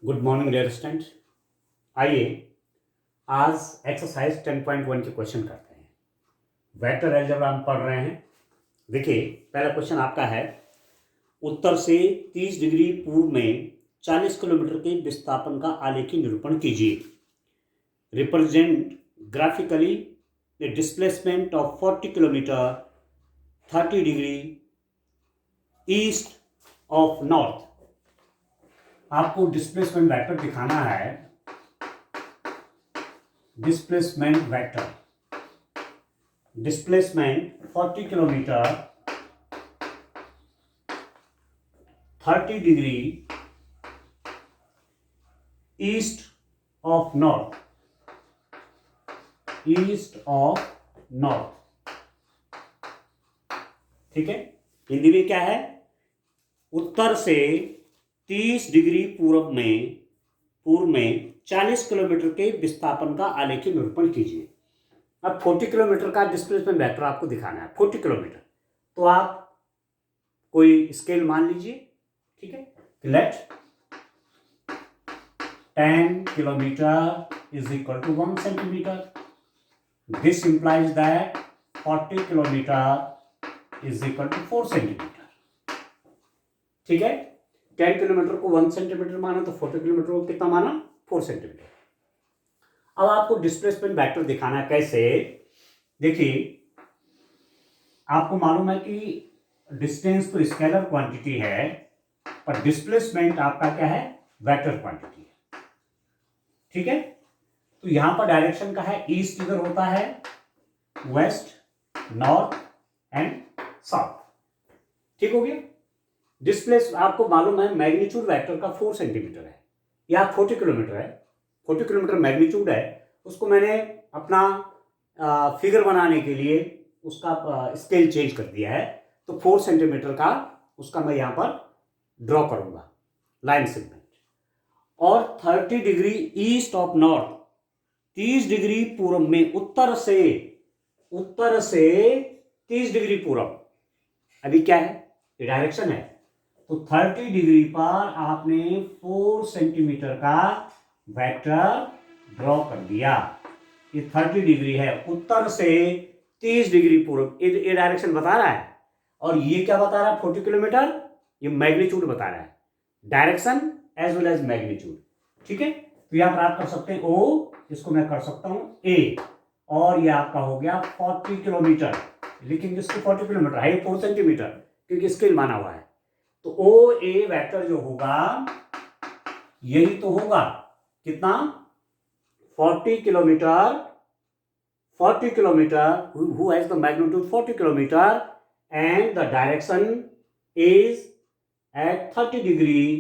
Good morning dear students. आइए आज exercise 10.1 के क्वेश्चन करते हैं। वेक्टर अलजेब्रा हम पढ़ रहे हैं। देखिए पहला क्वेश्चन आपका है, उत्तर से 30 डिग्री पूर्व में 40 किलोमीटर के विस्थापन का आलेखी निरूपण कीजिए। Represent graphically the displacement of 40 kilometre 30 degree east of north. आपको डिस्प्लेसमेंट वेक्टर दिखाना है। Displacement vector, displacement 40 kilometre 30 degree east of north, east of north. ठीक है, हिंदी में क्या है? उत्तर से 30 डिग्री पूर्व में 40 किलोमीटर के विस्थापन का आलेखी निरूपण कीजिए। अब 40 किलोमीटर का डिस्प्लेसमेंट वेक्टर आपको दिखाना है। 40 किलोमीटर, तो आप कोई स्केल मान लीजिए। ठीक है, let 10 kilometre is equal to 1 centimetre. This implies that 40 kilometre is equal to 4 centimetre. ठीक है, 10 किलोमीटर को 1 सेंटीमीटर माना तो 40 किलोमीटर को कितना माना? 4 सेंटीमीटर। अब आपको डिस्प्लेसमेंट वेक्टर दिखाना है। कैसे? देखिए, आपको मालूम है कि डिस्टेंस तो स्केलर क्वांटिटी है, पर डिस्प्लेसमेंट आपका क्या है? वेक्टर क्वांटिटी है। ठीक है, तो यहां पर डायरेक्शन का है, ईस्ट इधर होता है, वेस्ट, नॉर्थ एंड साउथ। ठीक हो गया। डिस्प्लेस आपको मालूम है मैग्नीट्यूड वेक्टर का 4 सेंटीमीटर है, या 40 किलोमीटर है। 40 किलोमीटर मैग्नीट्यूड है। उसको मैंने अपना फिगर बनाने के लिए उसका स्केल चेंज कर दिया है, तो 4 सेंटीमीटर का उसका मैं यहां पर ड्रॉ करूंगा लाइन सेगमेंट। और 30 degree east of north, 30 degree पूर्व में, उत्तर से 30 डिग्री पूर्व। अभी क्या है? ये डायरेक्शन है, तो 30 डिग्री पर आपने 4 सेंटीमीटर का वेक्टर ड्रॉ कर दिया। ये 30 डिग्री है, उत्तर से 30 डिग्री पूर्व, ये डायरेक्शन बता रहा है। और ये क्या बता रहा है? 40 किलोमीटर। ये मैग्नीट्यूड बता रहा है, direction as well as magnitude. ठीक है, तो यहां पर आप कर सकते हैं O, इसको मैं कर सकता हूं A, और ये आपका हो गया 40 किलोमीटर। लेकिन जिसको 40 किलोमीटर है, 4 सेंटीमीटर, क्योंकि स्केल माना हुआ है। तो OA वेक्टर जो होगा, यही तो होगा। कितना? 40 kilometre, 40 kilometre, who has the magnitude 40 kilometer and the direction is at 30 degree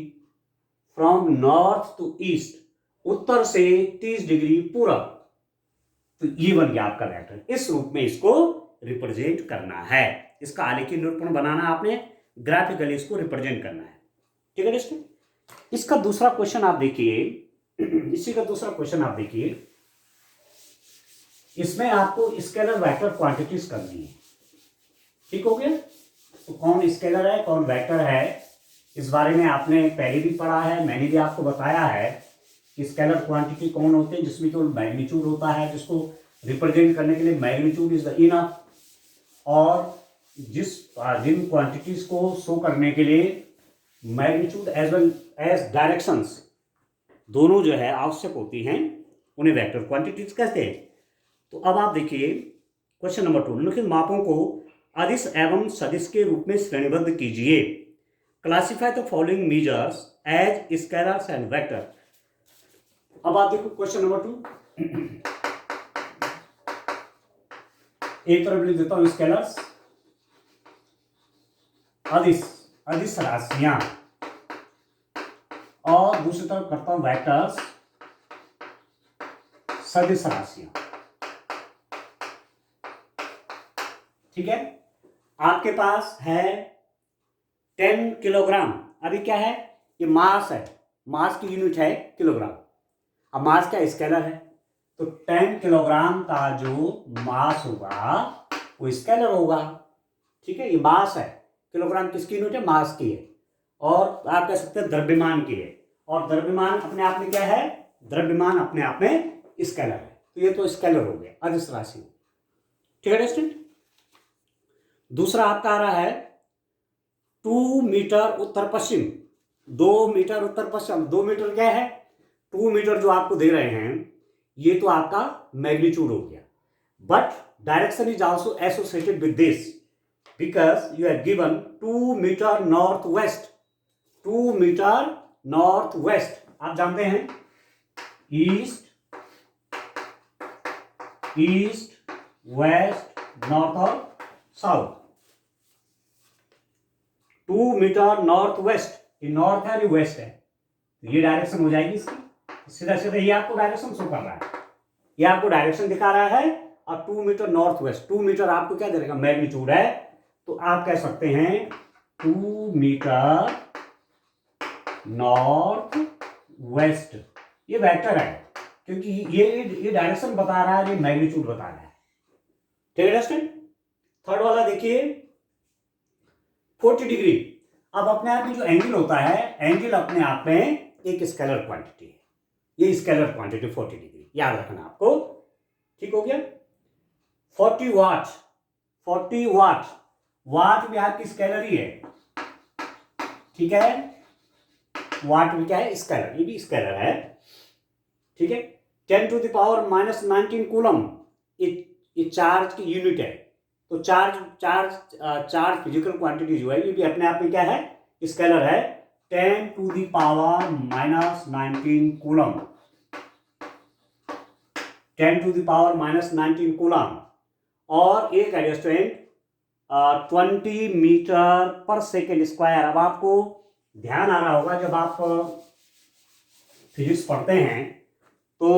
from north to east, उत्तर से 30 डिग्री पूर्व। तो ये बन गया आपका वेक्टर। इस रूप में इसको रिप्रेजेंट करना है। इसका आलेखी निरूपण बनाना, आपने ग्राफिकली इसको रिप्रेजेंट करना है। ठीक है दोस्तों, इसका दूसरा क्वेश्चन आप देखिए। इसी का दूसरा क्वेश्चन आप देखिए। इसमें आपको स्केलर वेक्टर क्वांटिटीज करनी है। ठीक हो गया। तो कौन स्केलर है, कौन वेक्टर है, इस बारे में आपने पहले भी पढ़ा है, मैंने भी आपको बताया है कि स्केलर क्वांटिटी कौन होते हैं, जिसमें केवल मैग्नीट्यूड होता है, जिसको रिप्रेजेंट करने के लिए मैग्नीट्यूड इज द इनफ। और जिन क्वांटिटीज को शो करने के लिए magnitude as well as directions दोनों जो है आवश्यक होती हैं, उन्हें वेक्टर क्वांटिटीज कहते हैं। तो अब आप देखिए क्वेश्चन नंबर 2, निम्नलिखित मापों को अदिश एवं सदिश के रूप में श्रेणीबद्ध कीजिए। Classify the following measures as scalars and vector. अब आप देखो क्वेश्चन नंबर 2। एक तरफ लिख देता हूं स्केलर्स, अदिश राशियां, और दूसरी तरफ करता हूं वेक्टर्स, सदिश राशियां। ठीक है, आपके पास है 10 किलोग्राम। अभी क्या है? ये मास है, मास की यूनिट है किलोग्राम। अब मास क्या स्केलर है, तो 10 किलोग्राम का जो मास होगा वो स्केलर होगा। ठीक है, ये मास है, किलोग्राम किसकी यूनिट है? मास की है। और आप कह सकते हैं द्रव्यमान की है, और द्रव्यमान अपने आप में क्या है, द्रव्यमान अपने आप में स्केलर है, तो ये तो स्केलर हो गया, अदिश राशि। ठीक है स्टूडेंट। दूसरा आपका आ रहा है 2 मीटर उत्तर पश्चिम, 2 मीटर उत्तर पश्चिम। 2 मीटर क्या है, 2 मीटर जो आपको दे रहे हैं ये तो आपका मैग्नीट्यूड हो गया, but direction is also associated with this because you have given 2 metre north west. 2 metre north west आप जानते हैं ईस्ट ईस्ट वेस्ट नॉर्थ और साउथ। 2 मीटर नॉर्थ वेस्ट, ये नॉर्थ है, ये वेस्ट है, ये डायरेक्शन हो जाएगी इसकी। सीधा सीधा ये आपको डायरेक्शन शो कर रहा है, ये आपको डायरेक्शन दिखा रहा है। और 2 मीटर नॉर्थ वेस्ट, 2 मीटर आपको क्या देगा, मैग्नीट्यूड है, तो आप कह सकते हैं 2 मीटर नॉर्थ वेस्ट। ये वेक्टर है क्योंकि ये डायरेक्शन बता रहा है, ये मैग्नीट्यूड बता रहा है। ठीक है स्टूडेंट। थर्ड वाला देखिए 40 डिग्री। अब अपने आप में जो एंगल होता है, एंगल अपने आप में एक स्केलर क्वांटिटी है, ये स्केलर क्वांटिटी 40 डिग्री याद रखना आपको। ठीक हो गया। 40 वाट, 40 वाट, वाट भी आपकी स्केलर ही है। ठीक है, वाट भी क्या है, स्केलर, ये भी स्केलर है। ठीक है। 10 टू द पावर -19 कूलम ये चार्ज की यूनिट है। तो चार्ज फिजिकल क्वांटिटी जो है ये भी अपने आप में क्या है, स्केलर है। 10 to the power -19 coulomb, 10 to the power -19 coulomb. और एक है स्टूडेंट 20 मीटर पर सेकेंड स्क्वायर। अब आपको ध्यान आ रहा होगा जब आप फिजिक्स पढ़ते हैं तो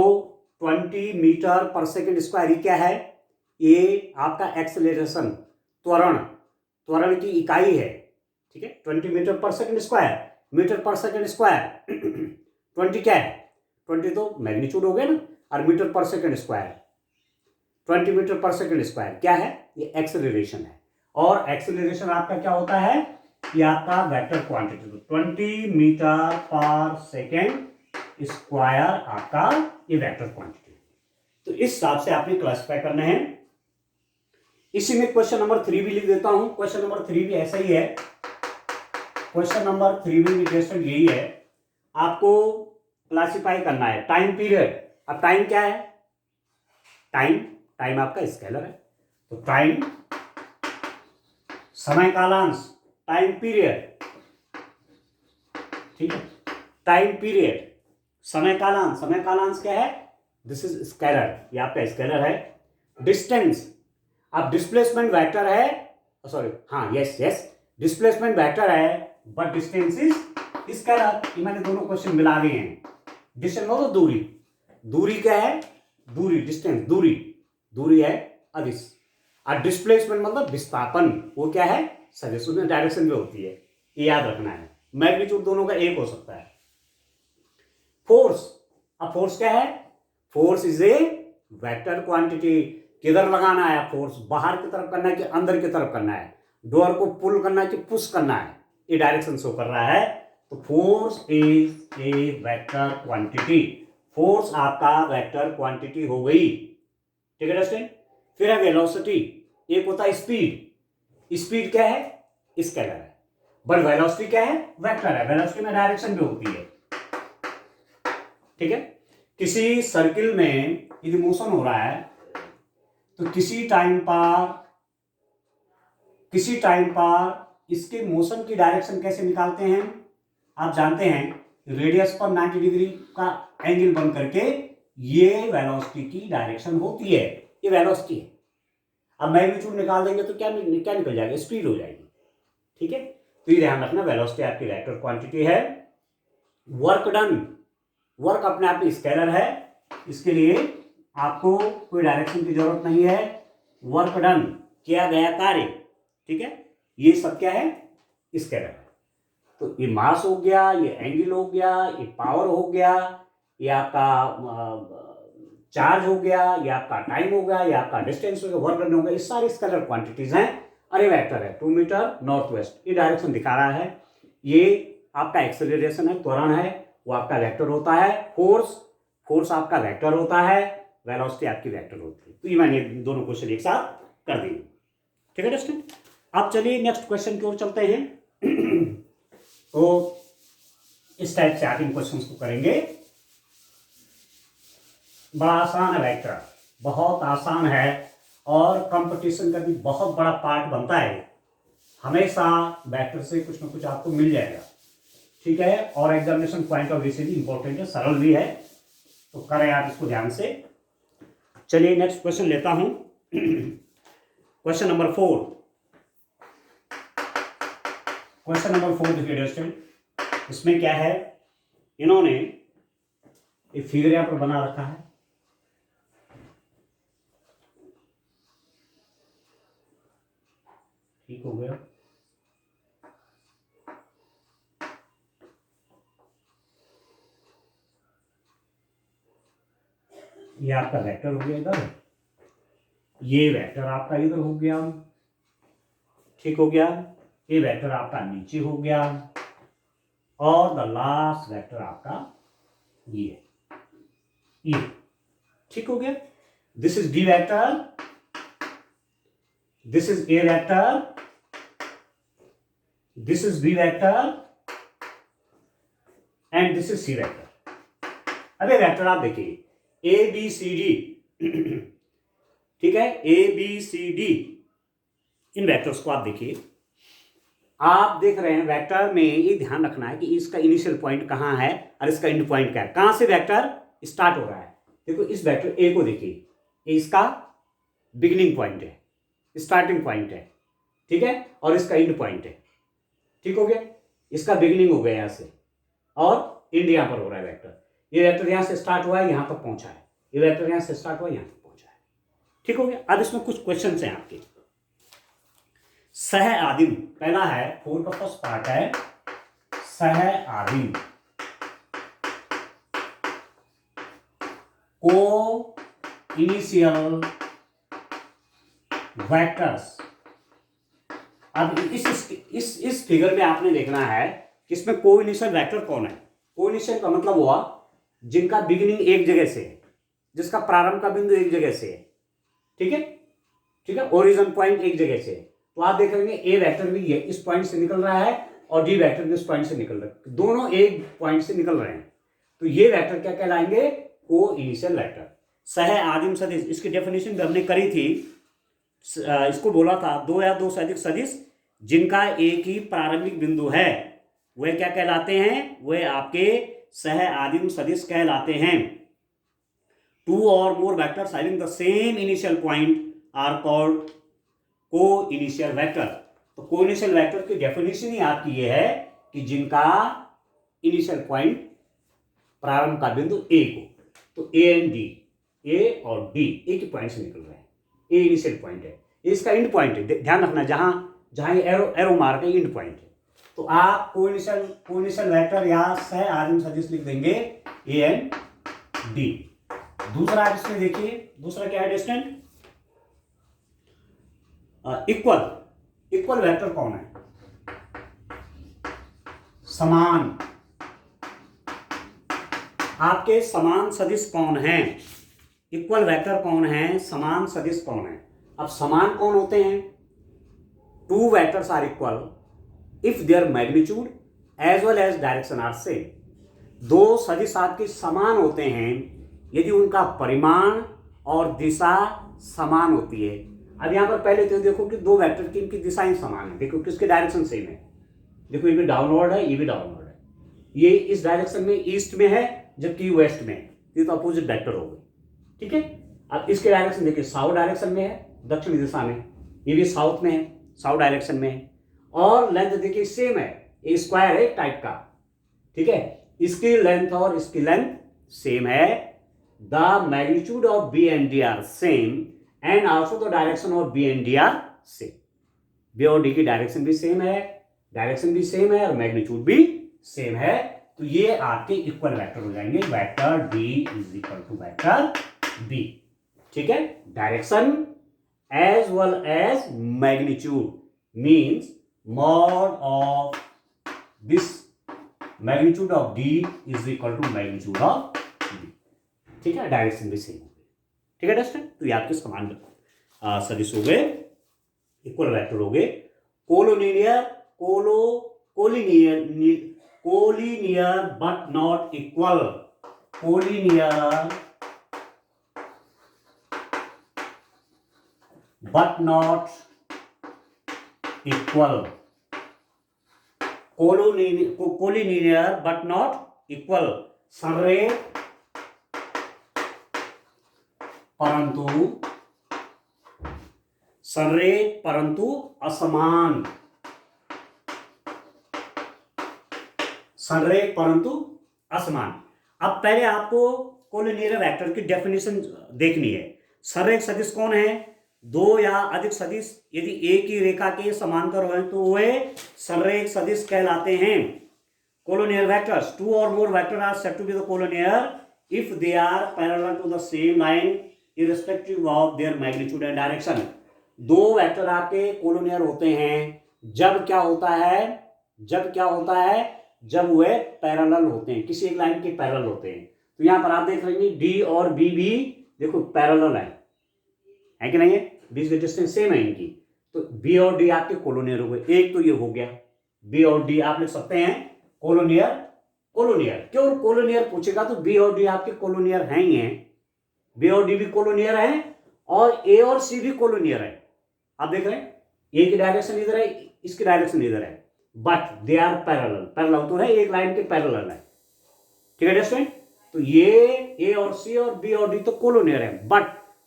20 मीटर पर सेकेंड स्क्वायर ये क्या है, ये आपका एक्सेलरेशन, त्वरण की इकाई है। ठीक है। 20 मीटर पर सेकेंड स्क्वायर, मीटर पर सेकेंड स्क्वायर 20 क्या है, 20 तो मैग्नीट्यूड हो गया ना, और मीटर पर सेकेंड स्क्वायर 20 मीटर पर सेकेंड स्क्वायर क्या है, ये एक्सेलरेशन है। और एक्सेलरेशन आपका क्या होता है, ये आपका वेक्टर क्वांटिटी। 20 मीटर पर सेकेंड स्क्वायर आपका ये वेक्टर क्वांटिटी। तो इस हिसाब से आपने क्लासिफाई करना है। इसी में क्वेश्चन नंबर 3 भी लिख देता हूं। क्वेश्चन नंबर 3 भी ऐसा ही है। क्वेश्चन नंबर 3 में क्वेश्चन यही है, आपको क्लासिफाई करना है टाइम पीरियड। अब टाइम क्या है, टाइम आपका स्केलर है, तो टाइम समय कालांश, टाइम पीरियड। ठीक है, टाइम पीरियड, समय कालांश क्या है, दिस इज स्केलर, ये आपका स्केलर है। डिस्टेंस, अब डिस्प्लेसमेंट वेक्टर है, सॉरी हाँ यस डिस्प्लेसमेंट वेक्टर है बट डिस्टेंस इज स्केलर। ये मैंने दोनों क्वेश्चन मिला दिए हैं। डिस्टेंस मतलब दूरी क्या है, डिस्टेंस दूरी है अदिश। और डिस्प्लेसमेंट मतलब विस्थापन, वो क्या है, सदिश, उसमें डायरेक्शन भी होती है, ये याद रखना है। मैग्नीट्यूड दोनों का एक हो सकता है। फोर्स, अब फोर्स क्या है, force is A vector quantity. किधर लगाना है फोर्स, बाहर की तरफ करना है कि अंदर की तरफ करना है, डोर को पुल करना है कि पुश करना है, ये डायरेक्शन शो कर रहा है। तो force is A vector quantity, force आपका वेक्टर क्वांटिटी हो गई। ठीक है दोस्तों। फिर है वेलोसिटी, एक होता है स्पीड क्या है, स्केलर है, बट वेलोसिटी क्या है, वेक्टर है। वेलोसिटी में डायरेक्शन भी होती है। ठीक है। किसी सर्किल में यदि मोशन हो रहा है तो किसी टाइम पर इसके मोशन की डायरेक्शन कैसे निकालते हैं, आप जानते हैं रेडियस पर 90 डिग्री का एंगल बन करके ये वेलोसिटी की डायरेक्शन होती है, ये वेलोसिटी है। अब मैग्नीट्यूड निकाल देंगे तो क्या निकल जाएगा, स्पीड हो जाएगी। ठीक है। तो ये ध्यान रखना, वेलोसिटी आपकी वेक्टर क्वांटिटी है। वर्क डन, वर्क अपने आप में स्केलर है, इसके लिए आपको कोई डायरेक्शन की जरूरत नहीं है। वर्क डन, किया गया कार्य, ठीक है, ये सब क्या है, स्केलर है। तो ये मास हो गया, ये एंगल हो गया, ये पावर हो गया, ये आपका चार्ज हो गया, ये आपका टाइम हो गया, ये आपका डिस्टेंस हो गया, वर्क डन हो गया, ये सारे स्केलर क्वांटिटीज हैं। अरे वेक्टर है 2 मीटर नॉर्थ वेस्ट, ये डायरेक्शन दिखा रहा है। ये आपका एक्सेलरेशन है, त्वरण है, वो आपका वेक्टर होता है। फोर्स आपका वेक्टर होता है, वेलोसिटी आपकी वेक्टर होती है। तो ये मैंने दोनों क्वेश्चन एक साथ कर दिए। ठीक है दोस्तों, अब चलिए नेक्स्ट क्वेश्चन की ओर चलते हैं। तो इस टाइप से आप इन क्वेश्चन को करेंगे। बड़ा आसान है वेक्टर, बहुत आसान है, और कंपटीशन का भी बहुत बड़ा पार्ट बनता है। हमेशा वेक्टर से कुछ ना कुछ आपको मिल जाएगा। ठीक है, और एग्जामिनेशन पॉइंट ऑफ व्यू से भी इंपॉर्टेंट है, सरल भी है, तो करें आप इसको ध्यान से। चलिए नेक्स्ट क्वेश्चन लेता हूं। Question number 4। क्वेश्चन नंबर 4 देखिए दोस्तों, इसमें क्या है, इन्होंने एक फिगर यहां पर बना रखा है। ठीक हो गया, ये आपका वेक्टर हो गया इधर, ये वेक्टर आपका इधर हो गया। ठीक हो गया, ये वेक्टर आपका नीचे हो गया, और द लास्ट वेक्टर आपका ये। ठीक हो गया, this is D vector, this is A vector, this is B vector, and this is C vector. अब ये वेक्टर आप देखिए ए बी सी डी। ठीक है, ए बी सी डी, इन वेक्टर्स को आप देखिए। आप देख रहे हैं वेक्टर में ये ध्यान रखना है कि इसका इनिशियल पॉइंट कहां है और इसका एंड पॉइंट क्या है, कहां से वेक्टर स्टार्ट हो रहा है। देखो इस वेक्टर ए को देखिए, ये इसका बिगिनिंग पॉइंट है, स्टार्टिंग पॉइंट है। ठीक है, और इसका एंड पॉइंट है। ठीक हो गया, इसका बिगिनिंग हो गया यहां से, और एंड यहां पर हो रहा है वेक्टर। ये वेक्टर यहां से स्टार्ट हुआ है, यहां तक पहुंचा है, ये वेक्टर यहां से स्टार्ट हुआ, यहां तक पहुंचा है। ठीक हो गया, अब इसमें कुछ क्वेश्चन हैं आपके। सह आदिम पहला है, 4 का फर्स्ट पार्ट है, सह आदिम को इनिशियल वेक्टर्स। अब इस फिगर में आपने देखना है कि इसमें को इनिशियल वेक्टर कौन है। को इनिशियल का मतलब हुआ जिनका बिगिनिंग एक जगह से है, जिसका प्रारंभ का बिंदु एक जगह से है। ठीक है, ठीक है, ओरिजिन पॉइंट एक जगह से है। तो आप देखेंगे ए वेक्टर भी ये इस पॉइंट से निकल रहा है, और डी वेक्टर भी इस पॉइंट से निकल रहा है, दोनों एक पॉइंट से निकल रहे हैं। तो ये वेक्टर क्या कहलाएंगे, को इनिशियल वेक्टर। सह आदिम सदिश, इसकी डेफिनेशन भी हमने करी थी। इसको बोला था दो या दो से अधिक सदिश जिनका एक ही प्रारंभिक बिंदु है, वे क्या कहलाते हैं, वे आपके सह आदिम सदिश कहलाते हैं। 2 or more vectors having the same initial point are called co-initial vector. तो को-इनिशियल वेक्टर की डेफिनेशन ही आपकी ये है कि जिनका इनिशियल पॉइंट प्रारंभ का बिंदु ए को, तो ए एंड डी, ए और डी एक ही पॉइंट से निकल रहे हैं, ए इनिशियल पॉइंट है, इसका एंड पॉइंट है। ध्यान रखना, जहां जहां एरो मार्क है एंड पॉइंट है। तो आप को-इनिशियल वेक्टर या सह आदिम सदिश लिख देंगे ए एंड डी। दूसरा इसमें देखिए, दूसरा क्या है डिस्टेंट, इक्वल वेक्टर कौन है, समान। आपके समान सदिश कौन है, इक्वल वेक्टर कौन है, समान सदिश कौन है। अब समान कौन होते हैं, 2 vectors are equal if their magnitude as well as direction are same. 2 सदिश आपके समान होते हैं यदि उनका परिमाण और दिशा समान होती है। अब यहां पर पहले तो देखो कि 2 वेक्टर की इनकी दिशाएं समान है। देखो किसके डायरेक्शन सेम है, देखो ये भी डाउनवर्ड है, ये भी डाउनवर्ड है, ये इस डायरेक्शन में ईस्ट में है जबकि वेस्ट में है, ये तो अपोजिट वेक्टर हो गए। ठीक है, अब इसके डायरेक्शन देखिए साउथ डायरेक्शन में है, दक्षिणी दिशा में, ये भी साउथ में है, साउथ डायरेक्शन में है, और लेंथ देखिए सेम है, ये स्क्वायर है टाइप का। ठीक है, इसकी लेंथ और इसकी लेंथ सेम है। The magnitude of B and D are same and also the direction of B and D are same. B और डी की डायरेक्शन भी सेम है, डायरेक्शन भी सेम है, और मैग्नीट्यूड भी सेम है। तो ये आपके इक्वल वेक्टर हो जाएंगे, vector D is equal to vector B. ठीक है, direction as well as magnitude means mod of this magnitude of D is equal to magnitude of B. ठीक है, डायरेक्शन भी सेम हो गई। ठीक है दोस्तों, तो ये आपके समान सदिश हो गए, इक्वल वेक्टर हो गए। Collinear collinear but not equal, collinear but not equal, collinear but not equal, संरेख परंतु असमान, संरेख परंतु असमान। अब पहले आपको कोलिनियर वेक्टर की डेफिनेशन देखनी है। संरेख सदिश कौन है? दो या अधिक सदिश यदि एक ही रेखा के समांतर हो तो वे संरेख सदिश कहलाते हैं। कोलिनियर वेक्टर्स, टू और more vector are said to be the collinear if they are parallel to the same line irrespective of their magnitude and direction. दो वेक्टर आपके कोलिनियर होते हैं जब क्या होता है, जब वे पैरेलल होते हैं, किसी एक लाइन के पैरेलल होते हैं। तो यहां पर आप देख लेंगे डी और बी भी देखो पैरेलल है कि नहीं है, बीच की डिस्टेंस सेम है इनकी, तो बी और डी आपके कोलिनियर हो गए। एक तो ये हो गया, बी और डी आप लिख सकते हैं कोलिनियर। क्यों कोलिनियर पूछेगा तो बी और डी आपके कोलिनियर हैं ही हैं, बी और डी भी कोलिनियर हैं और ए और सी भी कोलिनियर है। आप देख रहे हैं ए की डायरेक्शन इधर है, इसकी डायरेक्शन इधर है, बट दे आर पैरेलल तो है, एक लाइन के पैरेलल है। ठीक है स्टूडेंट, तो ये ए और सी और बी और डी तो कोलिनियर है, बट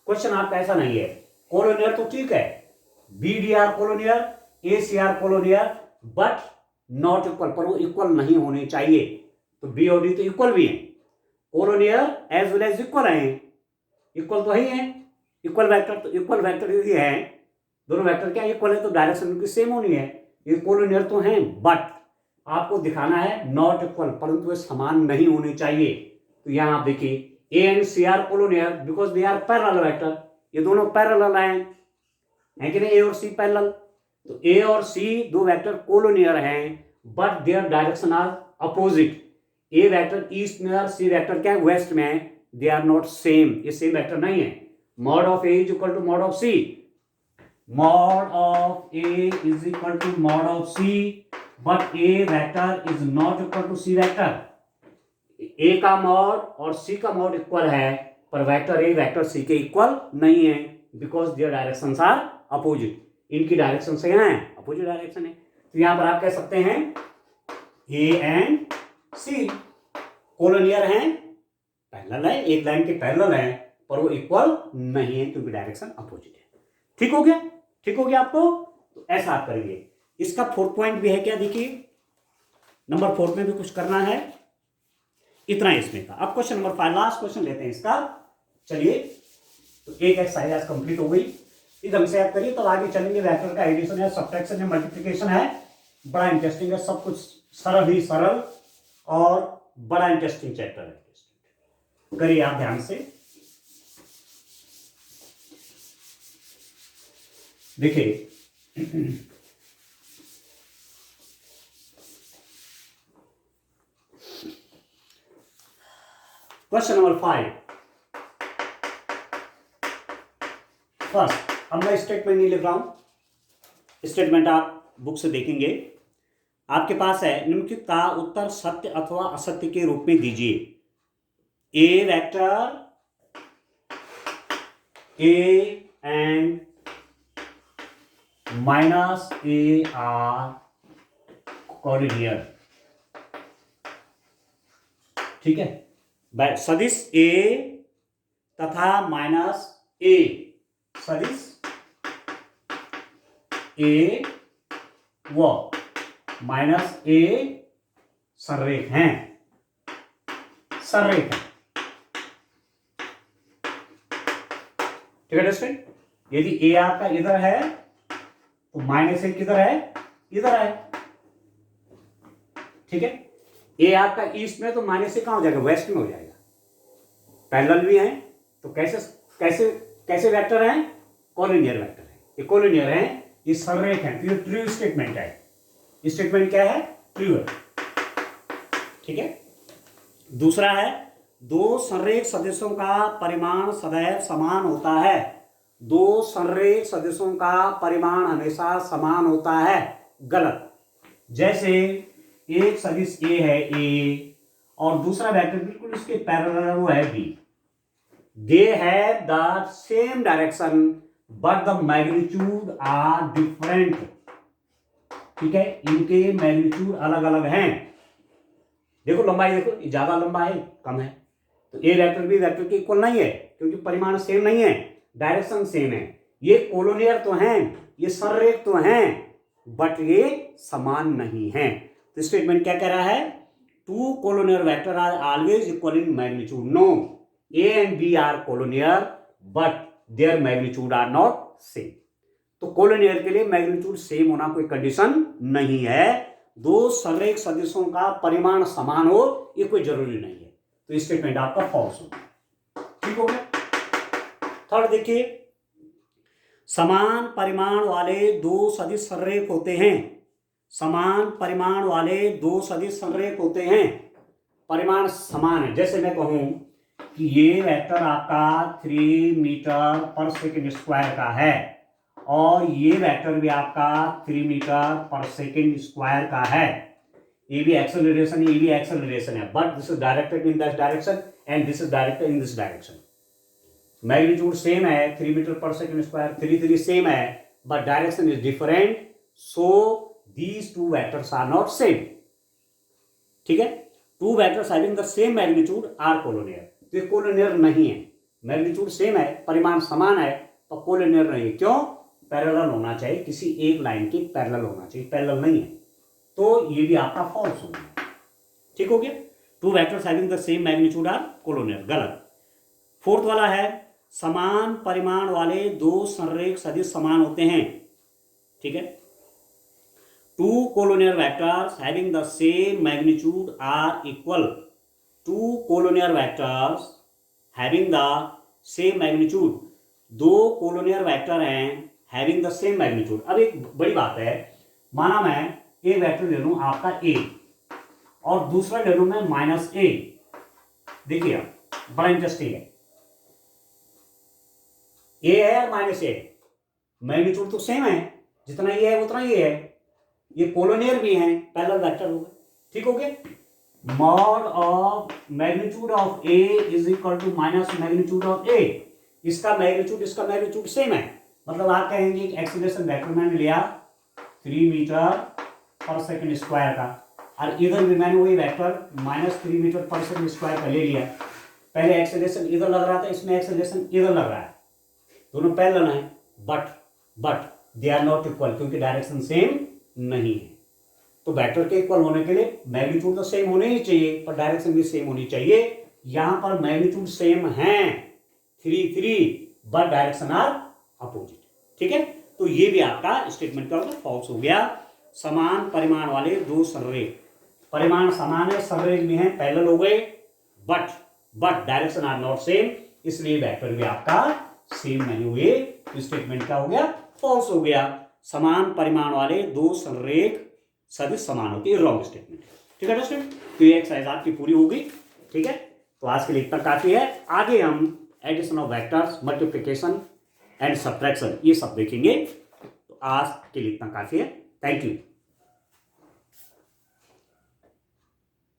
क्वेश्चन आपका ऐसा नहीं है। कोलिनियर तो ठीक है, B D are collinear, A C are collinear, but not equal, पर वो इक्वल नहीं होने चाहिए। तो बी और डी तो इक्वल भी हैं, collinear as well as equal हैं, इक्वल तो ही है। इक्वल वेक्टर यदि है, दोनों वेक्टर क्या इक्वल है तो डायरेक्शन उनकी सेम होनी है, ये कोलिनियर तो हैं, बट आपको दिखाना है नॉट इक्वल, परंतु वे समान नहीं होने चाहिए। तो यहां आप देखिए A and C are collinear because they are parallel vector, ये दोनों पैरेलल हैं कि नहीं, ए और सी पैरेलल। तो ए और सी दो वेक्टर कोलिनियर हैं but their direction are opposite. A vector east में और सी वेक्टर क्या है वेस्ट में है, दे आर नॉट सेम, ये सेम वेक्टर नहीं है। Mod of A is equal to mod of C, mod of A is equal to mod of C, but A vector is not equal to C vector. A का mod और सी का mod equal है, पर vector A vector C के equal नहीं है because their directions are opposite, इनकी direction से है अपोजिट डायरेक्शन है। तो यहां पर आप कह सकते हैं ए एंड सी कोलिनियर हैं, पैरेलल है, एक लाइन के पैरेलल है, पर वो इक्वल नहीं है क्योंकि डायरेक्शन अपोजिट है। ठीक हो गया आपको? तो ऐसा आप करेंगे। इसका फोर्थ पॉइंट भी है क्या, देखिए नंबर 4 में भी कुछ करना है, इतना इसमें का। अब क्वेश्चन नंबर 5 लास्ट क्वेश्चन लेते हैं इसका। चलिए, तो एक एक्सरसाइज आज कंप्लीट हो गई, इस ढंग से आप करिए तब आगे चलेंगे। वेक्टर का एडिशन है, सब्ट्रैक्शन है, मल्टीप्लिकेशन है, बड़ा इंटरेस्टिंग है, सब कुछ सरल और बड़ा इंटरेस्टिंग चैप्टर है। करिए आप ध्यान से। देखिए क्वेश्चन नंबर 5 फर्स्ट, अब मैं स्टेटमेंट नहीं लिख रहा हूं, स्टेटमेंट आप बुक से देखेंगे। आपके पास है निम्नलिखित का उत्तर सत्य अथवा असत्य के रूप में दीजिए। A vector A and minus A are collinear. ठीक है, सदिश ए तथा माइनस ए, सदिश ए व माइनस ए संरेख हैं, ठीक है दोस्तों। यदि ए आपका इधर है तो माइनस ए किधर है, इधर है। ठीक है, ए आपका ईस्ट में तो माइनस ए कहां हो जाएगा, वेस्ट में हो जाएगा। पैरेलल भी है तो कैसे वेक्टर हैं, कोलिनियर वेक्टर है, ये कोलिनियर है, ये संरेख है। तो ये ट्रू स्टेटमेंट है। स्टेटमेंट क्या है, ट्रू है। ठीक है। दूसरा है, दो संरेख सदिशों का परिमाण सदैव समान होता है। दो संरेख सदिशों का परिमाण हमेशा समान होता है, गलत। जैसे एक सदिश ए है, ए, और दूसरा वेक्टर बिल्कुल इसके पैरेलल वो है B. They have the same direction but the magnitude are different. ठीक है, इनके मैग्नीट्यूड अलग अलग हैं। देखो लंबाई, देखो ज्यादा लंबा है, कम है, तो ए वेक्टर भी वेक्टर के इक्वल नहीं है क्योंकि परिमाण सेम नहीं है, डायरेक्शन सेम है। ये कोलोनियर तो हैं, ये संरेख तो हैं, बट ये समान नहीं है। तो स्टेटमेंट क्या कह रहा है? Two collinear vector are always equal in magnitude. No, A and B are collinear but their magnitude are not same. तो कोलोनियर के लिए मैग्नीट्यूड सेम होना कोई कंडीशन नहीं है। दो संरेख सदिशों का परिमाण समान हो ये कोई जरूरी नहीं है। तो स्टेटमेंट आपका फॉल्स होगा। ठीक हो गया। थर्ड देखिए, समान परिमाण वाले दो सदिश संरेख होते हैं। समान परिमाण वाले दो सदिश संरेख होते हैं, परिमाण समान है। जैसे मैं कहूं कि ये वेक्टर आपका 3 मीटर पर सेकेंड स्क्वायर का है और ये वेक्टर भी आपका 3 मीटर पर सेकेंड स्क्वायर का है। ये भी एक्सेलरेशन है, but this is directed in this direction and this is directed in this direction. Magnitude same है, 3 मीटर पर सेकेंड स्क्वायर, 3 सेम है, but direction is different, so these two vectors are not same। ठीक है, two vectors having the same magnitude are collinear. तो ये कोलोनियर नहीं है, magnitude same है, परिमाण समान है, तो कोलोनियर नहीं है। क्यों? पैरेलल होना चाहिए, किसी एक लाइन के पैरेलल होना चाहिए, पैरेलल नहीं है, तो ये भी आपका फॉल्स हो गया। ठीक हो गया। Two vectors having the same magnitude are collinear, गलत। फोर्थ वाला है, समान परिमाण वाले दो संरेख सदिश समान होते हैं। ठीक है, two collinear vectors having the same magnitude are equal। two collinear vectors having the same magnitude, दो collinear vector हैं having the same magnitude। अब एक बड़ी बात है, माना मैं एक वेक्टर ले लूं आपका a और दूसरा ले लूं मैं -a। देखिए बड़ा इंटरेस्टिंग है, a है और -a, मैग्नीट्यूड तो सेम है, जितना ये है उतना ये है, ये कोलोनियर भी हैं, पैरेलल वेक्टर होगा। ठीक हो गया। Mod of magnitude of A is equal to minus magnitude of A. इसका मैग्नीट्यूड सेम है, मतलब आप कहेंगे कि एक्सीलरेशन वेक्टर मैंने लिया 3 मीटर पर सेकेंड स्क्वायर का, और इधर भी मैंने वही वेक्टर -3 मीटर पर सेकेंड स्क्वायर का ले लिया। पहले एक्सीलरेशन इधर लग रहा था, इसमें एक्सीलरेशन इधर लग रहा है, दोनों पैरेलल हैं, but they are not equal, क्योंकि डायरेक्शन सेम नहीं है। तो वेक्टर के इक्वल होने के लिए मैग्नीट्यूड तो सेम होने ही चाहिए, पर डायरेक्शन भी सेम होनी चाहिए। यहां पर मैग्नीट्यूड सेम है 3, बट डायरेक्शन आर अपोजिट। ठीक है, तो ये भी आपका स्टेटमेंट क्या होगा? फॉल्स हो गया। समान परिमाण वाले दो संरेख, परिमाण समान है, संरेख भी हैं, पैरेलल हो गए, but direction are not same, इसलिए वेक्टर भी आपका सेम नहीं हुए। तो स्टेटमेंट क्या हो गया? फॉल्स हो गया। समान परिमाण वाले दो संरेख सदिश समान होती है, रॉन्ग स्टेटमेंट। ठीक है दोस्तों, तो ये एक्सरसाइज आपकी पूरी होगी। ठीक है, तो आज के लिए इतना काफी है। आगे हम addition of vectors, multiplication and subtraction ये सब देखेंगे। तो आज के लिए इतना काफी है। Thank you.